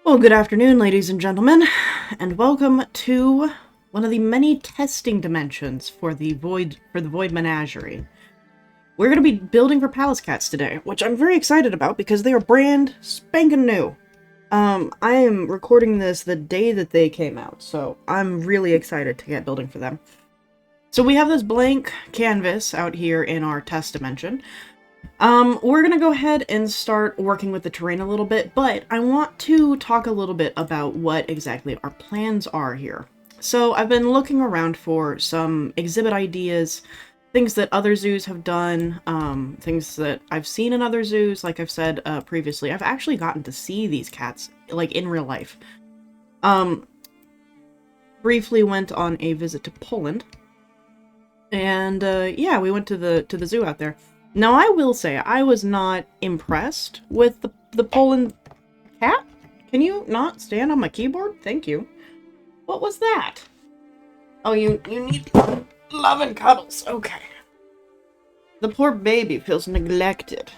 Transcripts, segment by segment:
Well, good afternoon, ladies and gentlemen, and welcome to one of the many testing dimensions for the Void Menagerie. We're going to be building for Pallas cats today, which I'm very excited about because they are brand spanking new. I am recording this the day that they came out, so I'm really excited to get building for them. So we have this blank canvas out here in our test dimension. We're gonna go ahead and start working with the terrain a little bit, but I want to talk a little bit about what exactly our plans are here. So I've been looking around for some exhibit ideas, things that other zoos have done, things that I've seen in other zoos. Like I've said previously, I've actually gotten to see these cats, like, in real life. Briefly went on a visit to Poland, and yeah, we went to the zoo out there. Now, I will say, I was not impressed with the Poland cat. Can you not stand on my keyboard? Thank you. What was that? Oh, you need love and cuddles. Okay. The poor baby feels neglected.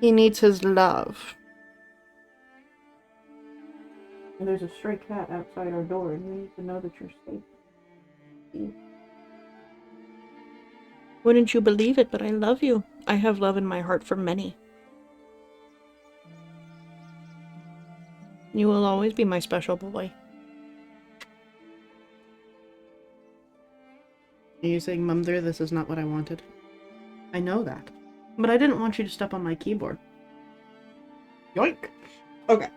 He needs his love. And there's a stray cat outside our door, and we need to know that you're safe. Wouldn't you believe it, but I love you. I have love in my heart for many. You will always be my special boy. Are you saying, Mother, this is not what I wanted? I know that. But I didn't want you to step on my keyboard. Yoink! Okay.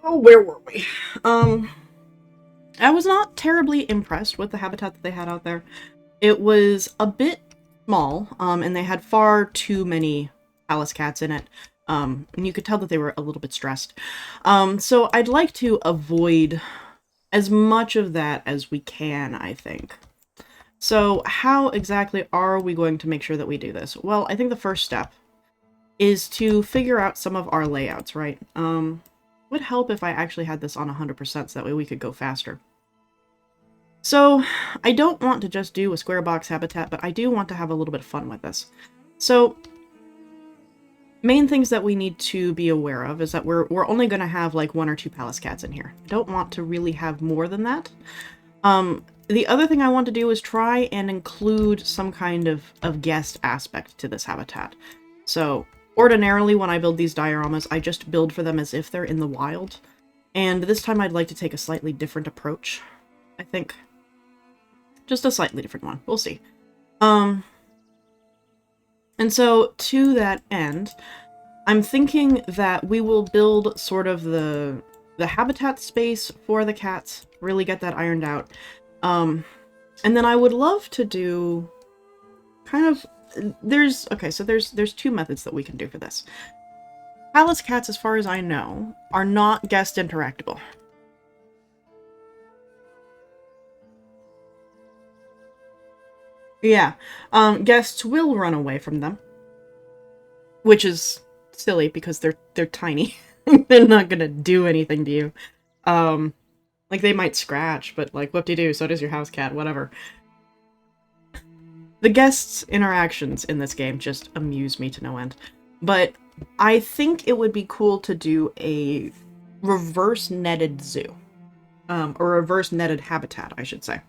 Oh, where were we? I was not terribly impressed with the habitat that they had out there. It was a bit small, and they had far too many Pallas cats in it. And you could tell that they were a little bit stressed. So I'd like to avoid as much of that as we can, I think. So how exactly are we going to make sure that we do this? Well, I think the first step is to figure out some of our layouts, right? Would help if I actually had this on 100% so that way we could go faster. So I don't want to just do a square box habitat, but I do want to have a little bit of fun with this. So main things that we need to be aware of is that we're only going to have like 1 or 2 Pallas cats in here. I don't want to really have more than that. The other thing I want to do is try and include some kind of guest aspect to this habitat. So ordinarily when I build these dioramas, I just build for them as if they're in the wild. And this time I'd like to take a slightly different approach, I think. Just a slightly different one. We'll see. And so, to that end, I'm thinking that we will build sort of the habitat space for the cats, really get that ironed out. And then I would love to do kind of... There's 2 methods that we can do for this. Pallas cats, as far as I know, are not guest interactable. Yeah, guests will run away from them, which is silly because they're tiny. They're not gonna do anything to you. Like, they might scratch, but like, whoop-de-doo, so does your house cat, whatever. The guests' interactions in this game just amuse me to no end. But I think it would be cool to do a reverse netted zoo. Or reverse netted habitat, I should say.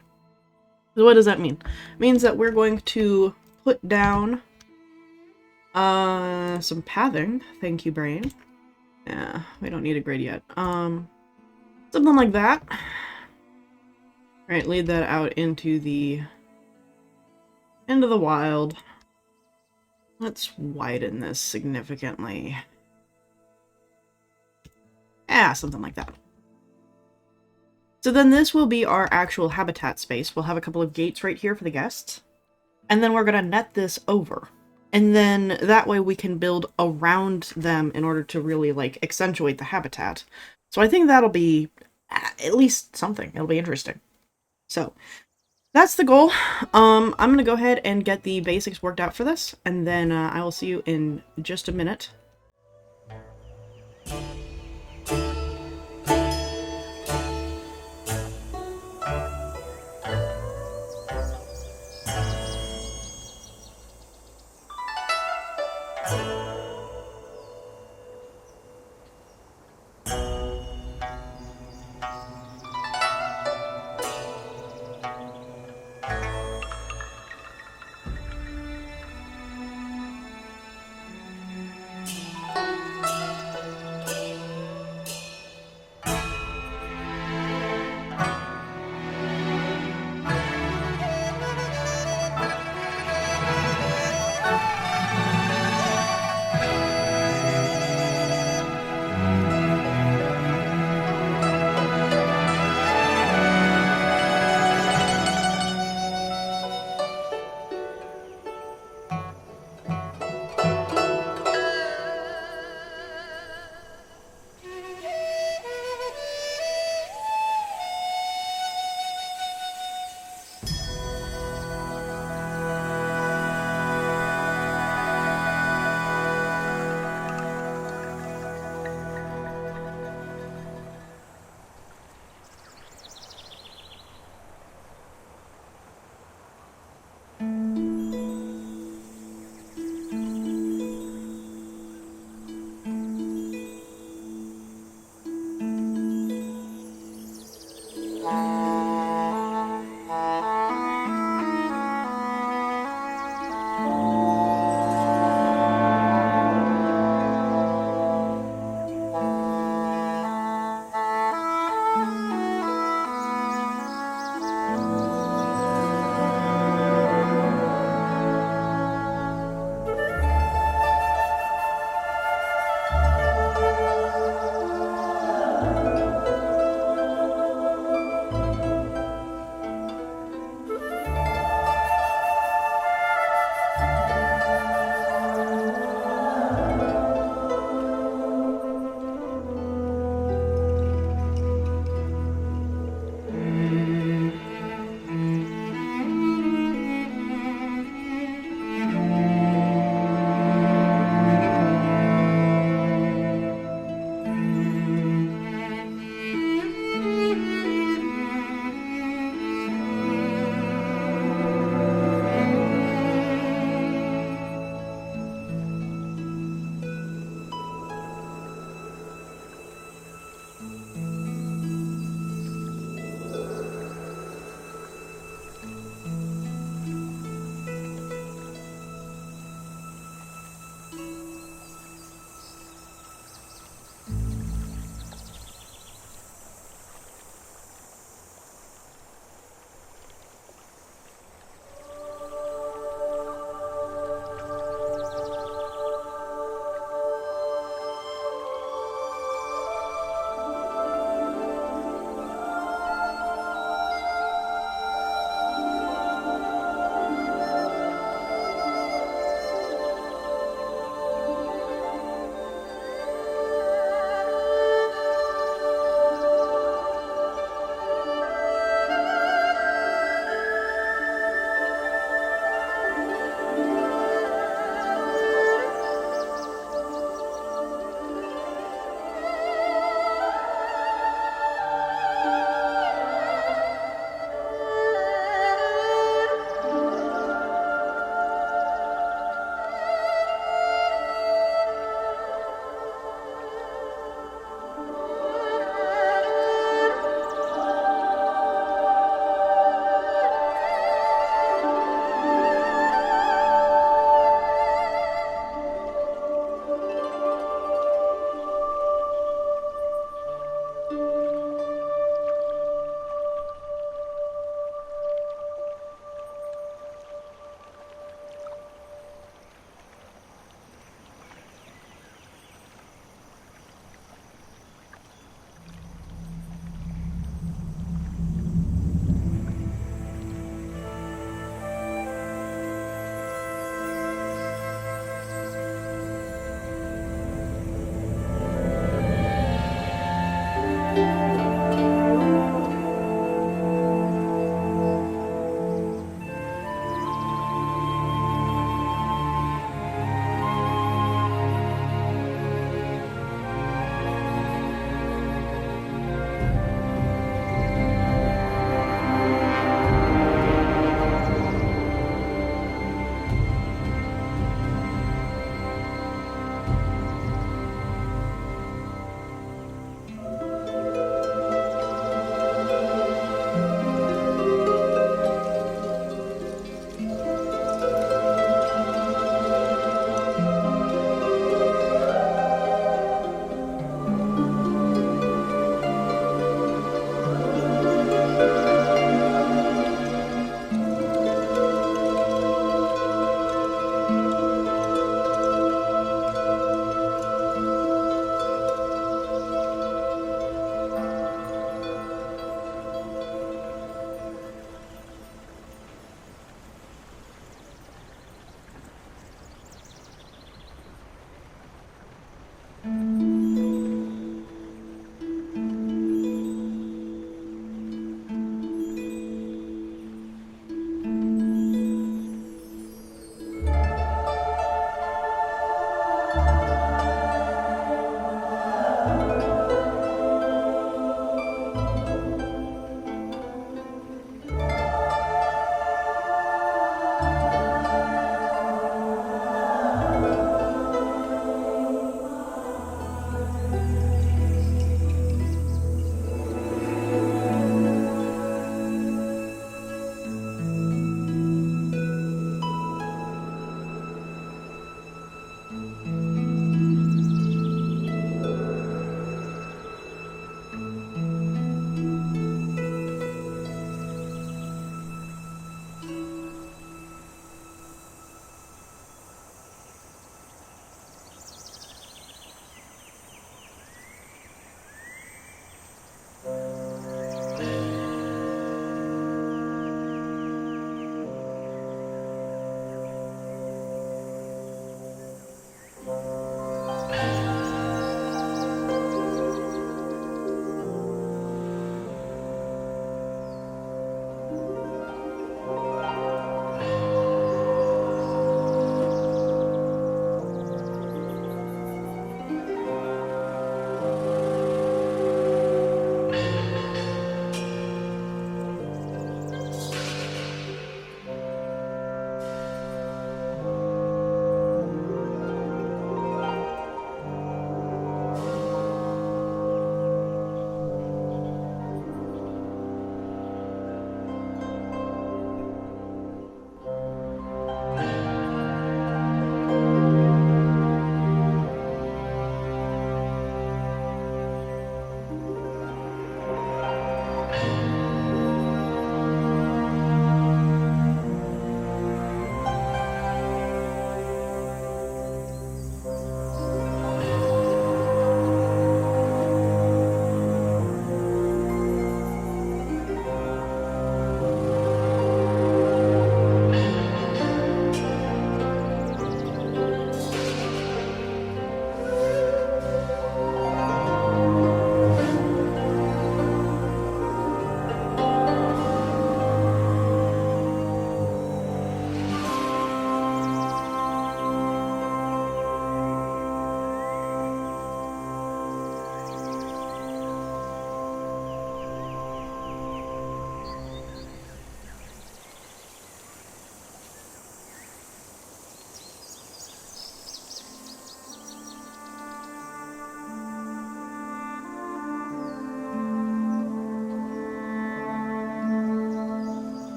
So what does that mean? It means that we're going to put down some pathing. Thank you, brain. Yeah, we don't need a grid yet. Something like that. Alright, lead that out into the wild. Let's widen this significantly. Yeah, something like that. So then this will be our actual habitat space. We'll have a couple of gates right here for the guests. And then we're going to net this over. And then that way we can build around them in order to really, like, accentuate the habitat. So I think that'll be at least something. It'll be interesting. So that's the goal. I'm going to go ahead and get the basics worked out for this. And then I will see you in just a minute.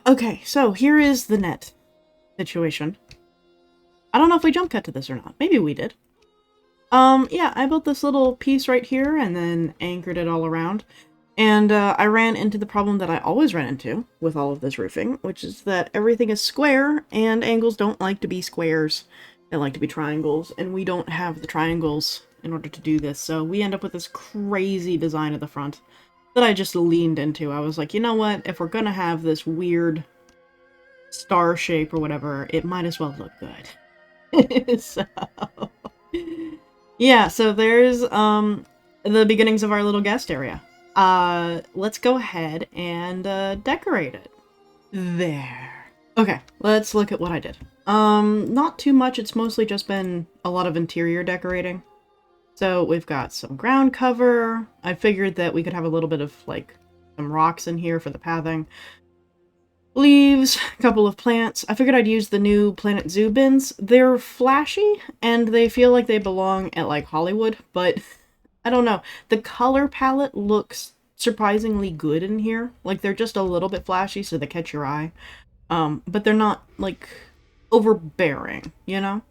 Okay, so here is the net situation. I don't know if we jump cut to this or not. Maybe we did. Yeah, I built this little piece right here and then anchored it all around. And I ran into the problem that I always run into with all of this roofing, which is that everything is square, and angles don't like to be squares. They like to be triangles, and we don't have the triangles in order to do this. So we end up with this crazy design at the front that I just leaned into. I was like, you know what? If we're gonna have this weird star shape or whatever, it might as well look good. So yeah, so there's the beginnings of our little guest area. Let's go ahead and decorate it. There. Okay, let's look at what I did. Not too much. It's mostly just been a lot of interior decorating. So we've got some ground cover. I figured that we could have a little bit of, like, some rocks in here for the pathing. Leaves, a couple of plants. I figured I'd use the new Planet Zoo bins. They're flashy, and they feel like they belong at, like, Hollywood, but I don't know. The color palette looks surprisingly good in here. Like, they're just a little bit flashy, so they catch your eye. But they're not, like, overbearing, you know?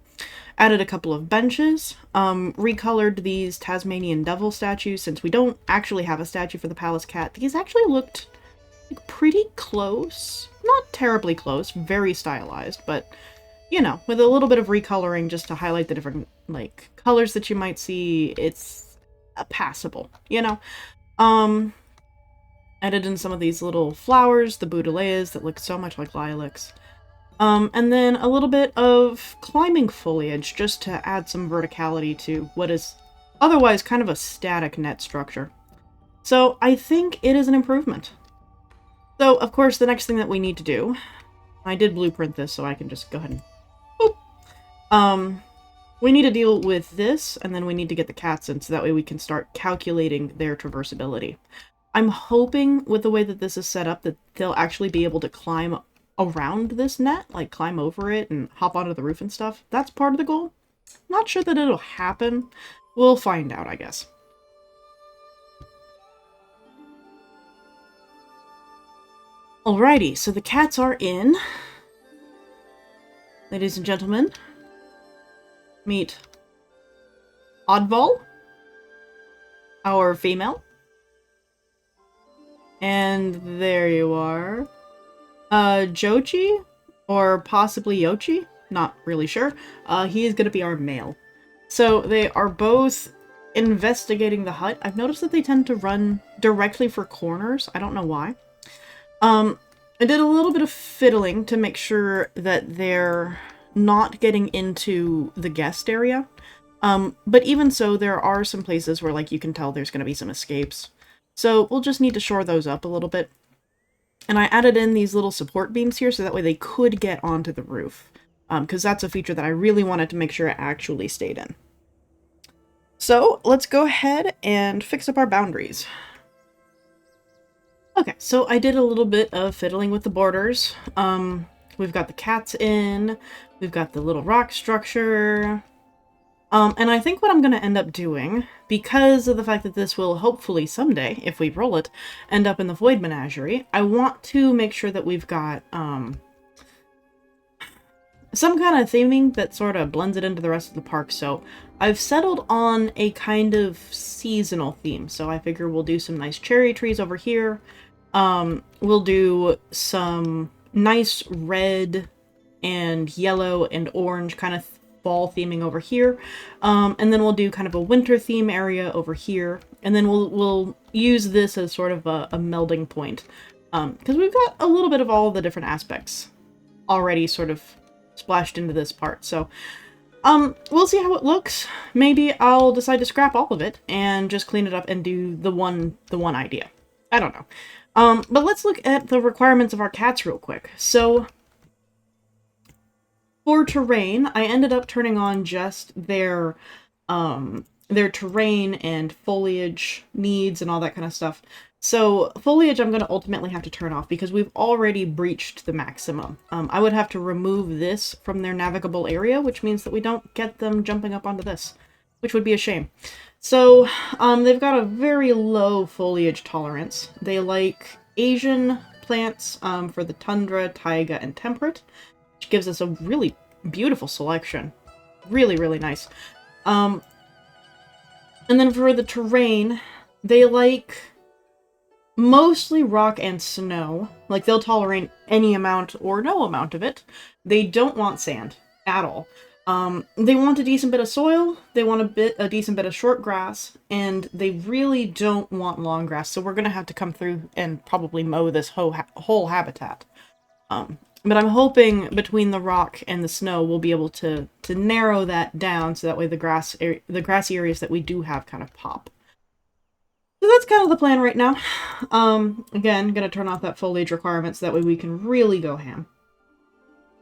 Added a couple of benches, recolored these Tasmanian devil statues since we don't actually have a statue for the Pallas cat. These actually looked like pretty close. Not terribly close, very stylized, but you know, with a little bit of recoloring just to highlight the different like colors that you might see, it's passable, you know? Added in some of these little flowers, the Budaleas that look so much like lilacs. And then a little bit of climbing foliage just to add some verticality to what is otherwise kind of a static net structure. So I think it is an improvement. So, of course, the next thing that we need to do, I did blueprint this so I can just go ahead and boop. We need to deal with this, and then we need to get the cats in so that way we can start calculating their traversability. I'm hoping with the way that this is set up that they'll actually be able to climb around this net, like climb over it and hop onto the roof and stuff. That's part of the goal. Not sure that it'll happen. We'll find out, I guess. Alrighty, so the cats are in. Ladies and gentlemen, meet Oddball, our female. And there you are. Jochi? Or possibly Yochi? Not really sure. He is going to be our male. So they are both investigating the hut. I've noticed that they tend to run directly for corners. I don't know why. I did a little bit of fiddling to make sure that they're not getting into the guest area. But even so, there are some places where, like, you can tell there's going to be some escapes. So we'll just need to shore those up a little bit. And I added in these little support beams here so that way they could get onto the roof. Because that's a feature that I really wanted to make sure it actually stayed in. So let's go ahead and fix up our boundaries. Okay, so I did a little bit of fiddling with the borders. We've got the cats in, we've got the little rock structure. And I think what I'm going to end up doing, because of the fact that this will hopefully someday, if we roll it, end up in the Void Menagerie, I want to make sure that we've got some kind of theming that sort of blends it into the rest of the park. So I've settled on a kind of seasonal theme. So I figure we'll do some nice cherry trees over here. We'll do some nice red and yellow and orange kind of fall theming over here. And then we'll do kind of a winter theme area over here. And then we'll use this as sort of a melding point. Because we've got a little bit of all the different aspects already sort of splashed into this part. So we'll see how it looks. Maybe I'll decide to scrap all of it and just clean it up and do the one idea. I don't know. But let's look at the requirements of our cats real quick. So for terrain, I ended up turning on just their terrain and foliage needs and all that kind of stuff. So foliage I'm going to ultimately have to turn off because we've already breached the maximum. I would have to remove this from their navigable area, which means that we don't get them jumping up onto this, which would be a shame. So they've got a very low foliage tolerance. They like Asian plants for the tundra, taiga, and temperate, which gives us a really beautiful selection. Really, really nice. And then for the terrain, they like mostly rock and snow. Like, they'll tolerate any amount or no amount of it. They don't want sand at all. They want a decent bit of soil, they want a decent bit of short grass, and they really don't want long grass, so we're going to have to come through and probably mow this whole habitat. But I'm hoping between the rock and the snow we'll be able to narrow that down so that way the grassy areas that we do have kind of pop. So that's kind of the plan right now. Again, going to turn off that foliage requirement so that way we can really go ham.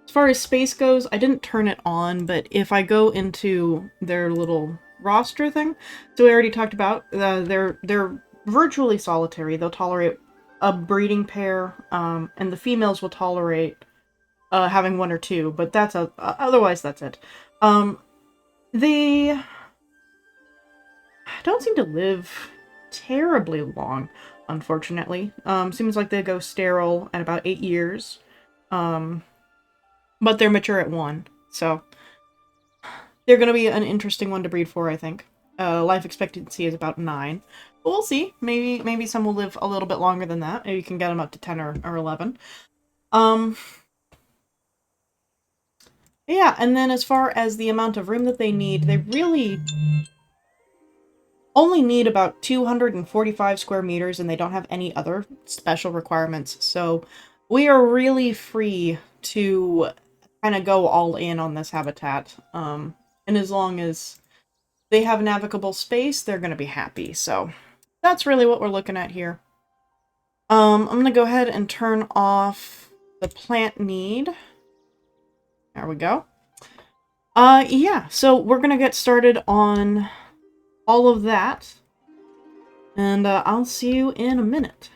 As far as space goes, I didn't turn it on, but if I go into their little roster thing, so we already talked about, they're virtually solitary. They'll tolerate a breeding pair, and the females will tolerate having one or two, but otherwise that's it. They don't seem to live terribly long, unfortunately. Seems like they go sterile at about 8 years. But they're mature at 1, so they're going to be an interesting one to breed for, I think. Life expectancy is about 9. But we'll see. Maybe some will live a little bit longer than that. Maybe you can get them up to 10 or 11. Yeah, and then as far as the amount of room that they need, they really only need about 245 square meters, and they don't have any other special requirements. So we are really free to kind of go all in on this habitat. And as long as they have navigable space, they're going to be happy. So that's really what we're looking at here. I'm going to go ahead and turn off the plant need. There we go. Yeah, so we're going to get started on all of that. And I'll see you in a minute.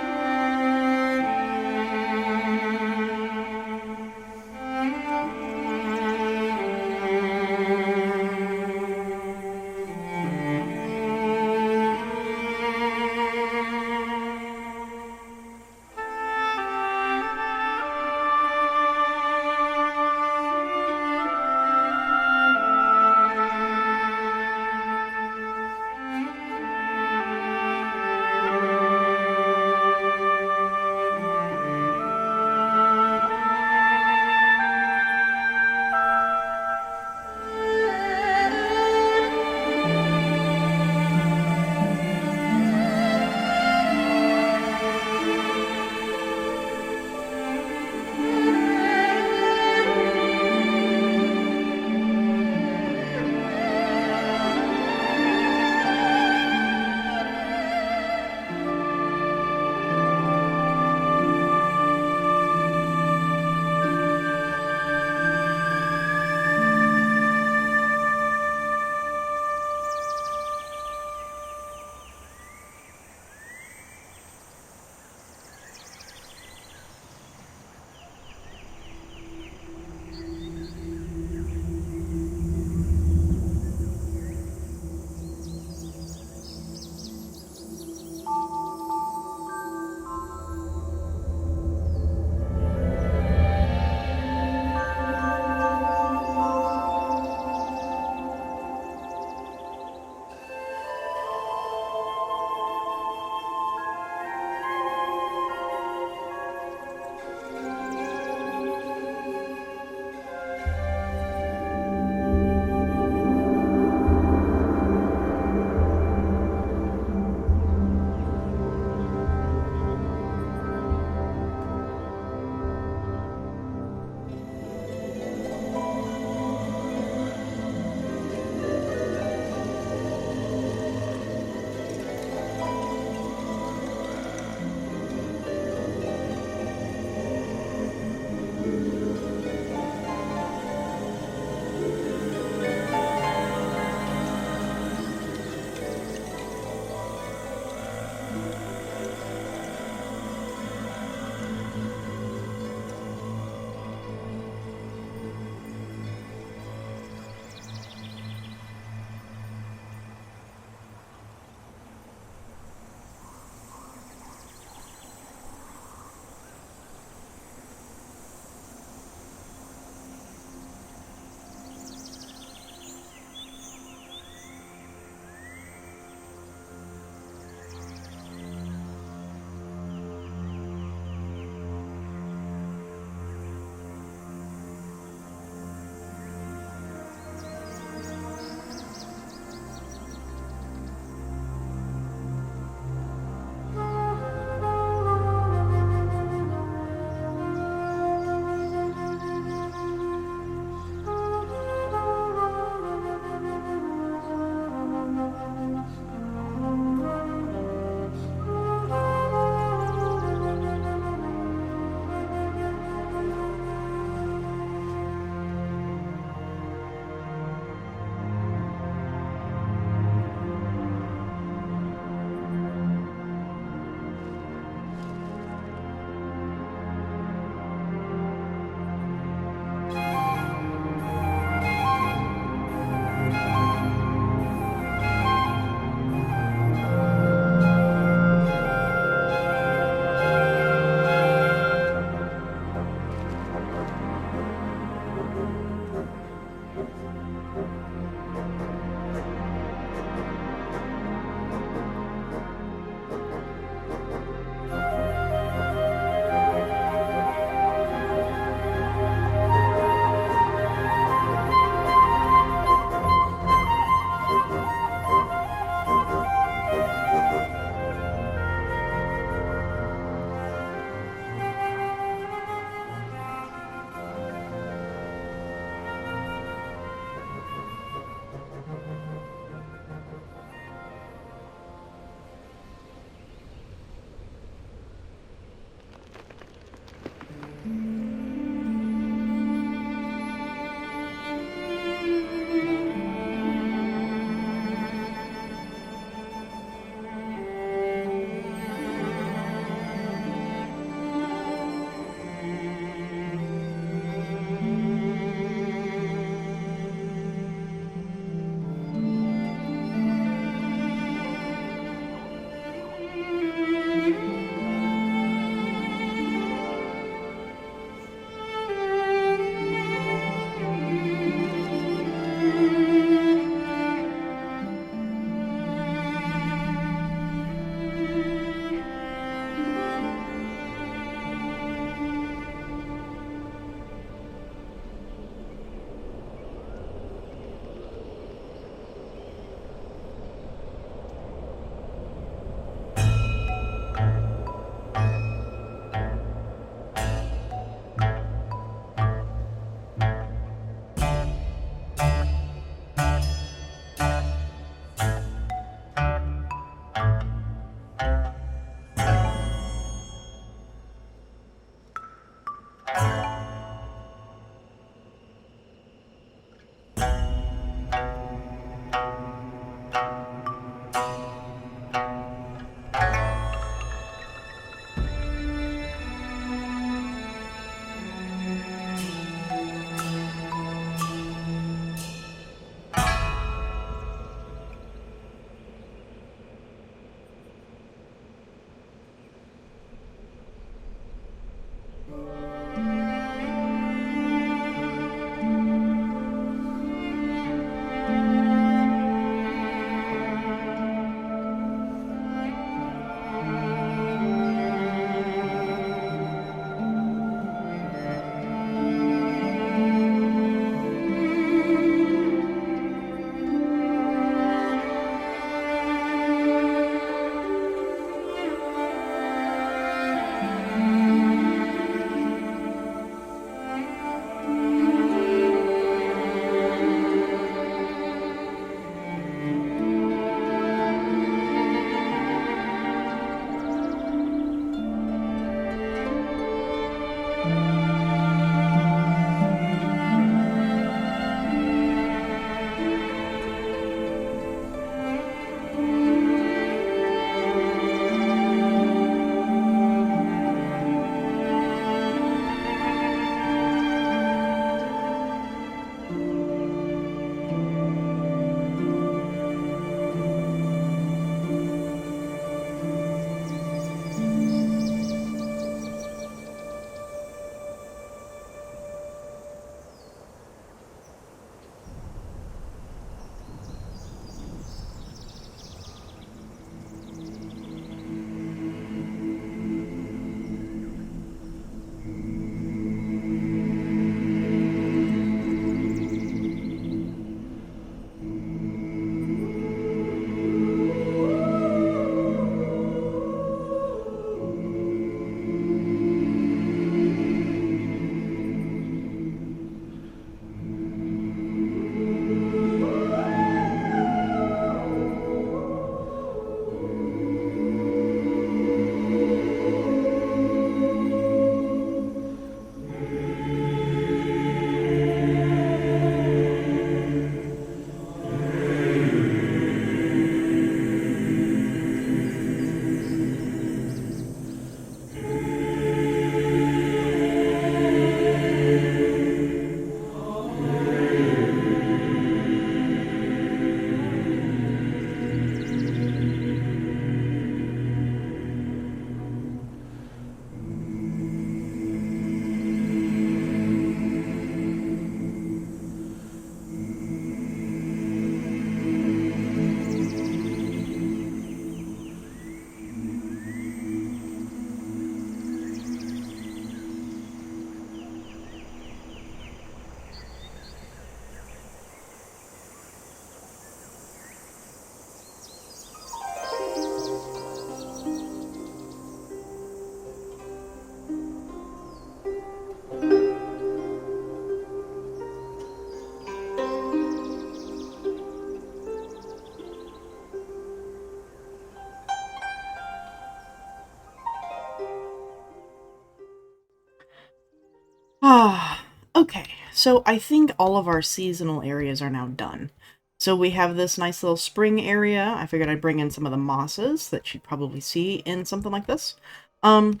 Okay, so I think all of our seasonal areas are now done. So we have this nice little spring area. I figured I'd bring in some of the mosses that you'd probably see in something like this. Um,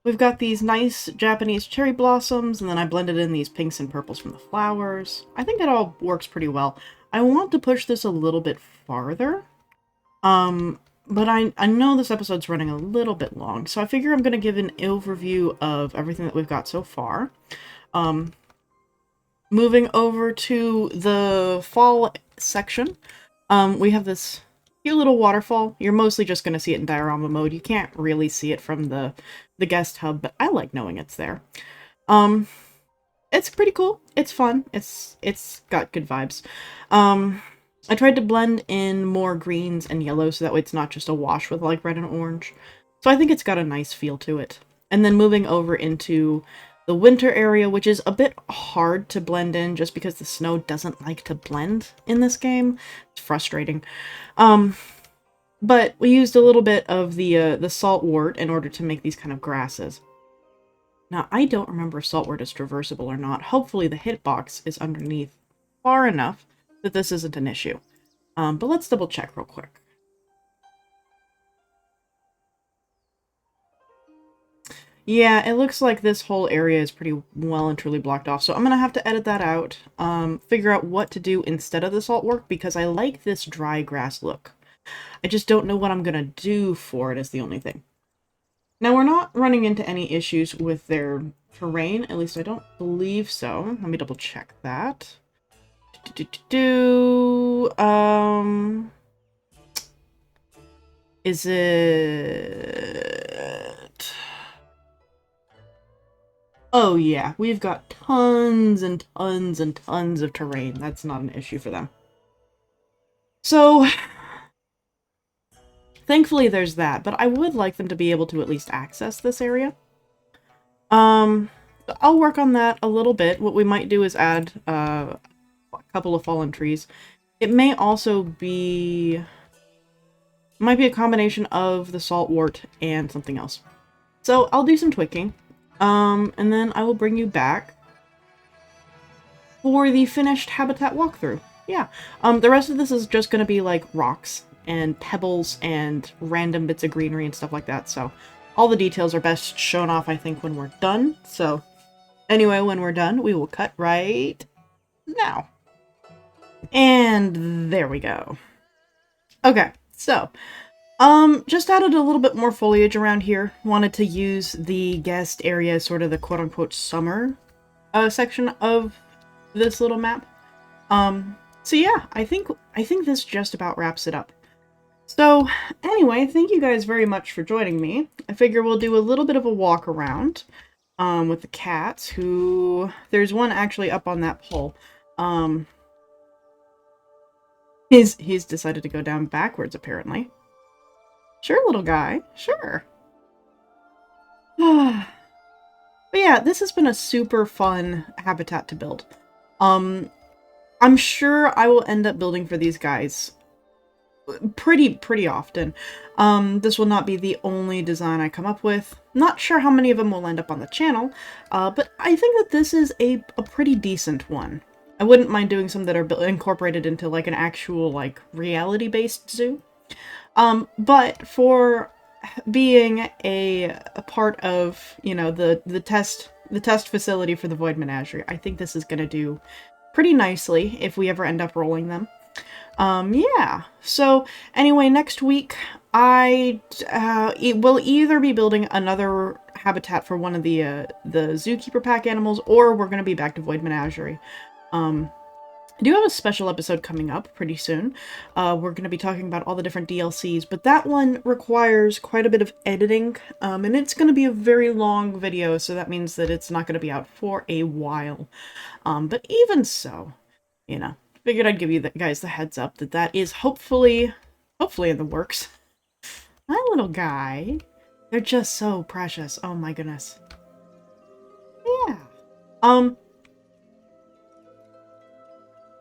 we've got these nice Japanese cherry blossoms, and then I blended in these pinks and purples from the flowers. I think it all works pretty well. I want to push this a little bit farther. But I know this episode's running a little bit long, so I figure I'm going to give an overview of everything that we've got so far. Moving over to the fall section, we have this cute little waterfall. You're mostly just going to see it in diorama mode. You can't really see it from the guest hub, but I like knowing it's there. It's pretty cool. It's fun. It's got good vibes. I tried to blend in more greens and yellows so that way it's not just a wash with like red and orange. So I think it's got a nice feel to it. And then moving over into the winter area, which is a bit hard to blend in just because the snow doesn't like to blend in this game. It's frustrating. But we used a little bit of the saltwort in order to make these kind of grasses. Now, I don't remember if saltwort is traversable or not. Hopefully the hitbox is underneath far enough that this isn't an issue. But let's double check real quick. Yeah, it looks like this whole area is pretty well and truly blocked off, so I'm gonna have to edit that out, figure out what to do instead of the saltwort, because I like this dry grass look. I just don't know what I'm gonna do for it is the only thing. Now, we're not running into any issues with their terrain, at least I don't believe so. Let me double check that. Is it... Oh yeah, we've got tons and tons and tons of terrain. That's not an issue for them. So, thankfully there's that, but I would like them to be able to at least access this area. I'll work on that a little bit. What we might do is add a couple of fallen trees. It may also be... might be a combination of the saltwort and something else. So I'll do some tweaking. And then I will bring you back for the finished habitat walkthrough. Yeah. The rest of this is just going to be like rocks and pebbles and random bits of greenery and stuff like that. So all the details are best shown off, I think, when we're done. So anyway, when we're done, we will cut right now. And there we go. Okay, so just added a little bit more foliage around here. Wanted to use the guest area, sort of the quote-unquote summer section of this little map. So yeah, I think this just about wraps it up. So anyway, thank you guys very much for joining me. I figure we'll do a little bit of a walk around with the cats, who... there's one actually up on that pole. He's decided to go down backwards, apparently. Sure, little guy. Sure. But yeah, this has been a super fun habitat to build. I'm sure I will end up building for these guys pretty often. This will not be the only design I come up with. Not sure how many of them will end up on the channel, but I think that this is a pretty decent one. I wouldn't mind doing some that are incorporated into like an actual like reality-based zoo. But for being a part of, you know, the test facility for the Void Menagerie, I think this is gonna do pretty nicely if we ever end up rolling them. Yeah. So anyway, next week I will either be building another habitat for one of the Zookeeper pack animals, or we're gonna be back to Void Menagerie. I do have a special episode coming up pretty soon. We're going to be talking about all the different DLCs, but that one requires quite a bit of editing, and it's going to be a very long video, so that means that it's not going to be out for a while. But even so, you know, figured I'd give you guys the heads up that that is hopefully in the works. My little guy. They're just so precious. Oh my goodness. Yeah.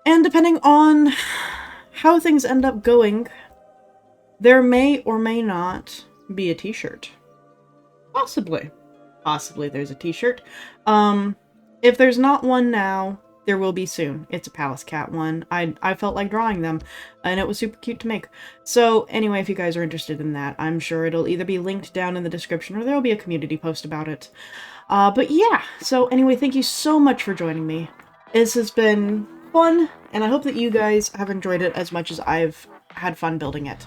And depending on how things end up going, there may or may not be a t-shirt. Possibly. Possibly there's a t-shirt. If there's not one now, there will be soon. It's a Pallas cat one. I felt like drawing them, and it was super cute to make. So anyway, if you guys are interested in that, I'm sure it'll either be linked down in the description or there'll be a community post about it. But yeah, so anyway, thank you so much for joining me. This has been fun, and I hope that you guys have enjoyed it as much as I've had fun building it.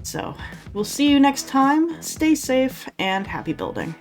So, we'll see you next time. Stay safe, and happy building.